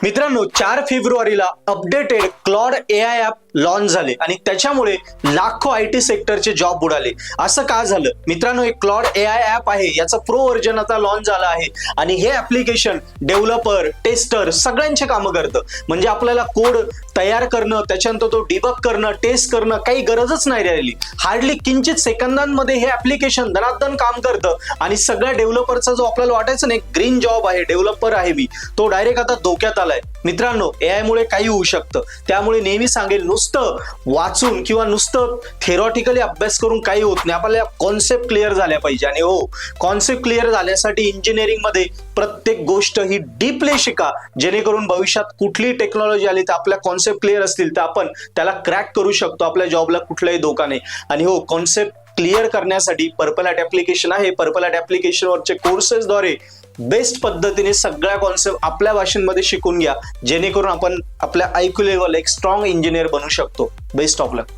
मित्रांनो, 4 फेब्रुवारीला updated Claude AI app launch झाले आणि त्याच्यामुळे लाखो IT सेक्टरचे जॉब बुडाले. असं का झालं? मित्रांनो, हे क्लॉड AI ॲप आहे, याचा प्रो व्हर्जन आता लॉन्च झाला आहे आणि हे ऍप्लिकेशन डेव्हलपर, टेस्टर सगळ्यांचे कामं करतं. म्हणजे आपल्याला कोड तयार करणं, त्याच्यानंतर तो डिबग करणं, टेस्ट करणं काही गरजच नाही राहिली. हार्डली किंचित सेकंदांमध्ये हे ऍप्लिकेशन धनाधन काम करतं आणि सगळ्या डेव्हलपरचा जो आपल्याला वाटायचं नाही ग्रीन जॉब आहे, डेव्हलपर आहे मी, तो डायरेक्ट आता धोक्यात आलाय. मित्रांनो, AI मुळे काही होऊ शकतं. त्यामुळे नेहमी सांगेल, नुसतं वाचून किंवा नुसतं थेरॉटिकली अभ्यास करून काही होत नाही. आपल्याला कॉन्सेप्ट क्लिअर झाल्या पाहिजे. आणि हो, कॉन्सेप्ट क्लिअर झाल्यासाठी इंजिनिअरिंग मध्ये प्रत्येक गोष्ट ही डीपली शिका, जेणेकरून भविष्यात कुठली टेक्नॉलॉजी आली तर आपल्या कॉन्सेप्ट क्लिअर असतील तर आपण त्याला क्रॅक करू शकतो. आपल्या जॉबला कुठलाही धोका नाही. आणि हो, कॉन्सेप्ट क्लिअर करण्यासाठी पर्पल हॅट ऍप्लिकेशन आहे. पर्पल हॅट ऍप्लिकेशनवरचे कोर्सेसद्वारे बेस्ट पद्धतीने सगळ्या कॉन्सेप्ट आपल्या भाषेमध्ये शिकून घ्या, जेणेकरून आपण आपल्या IQ लेवल एक स्ट्रॉंग इंजिनियर बनू शकतो. Best of luck.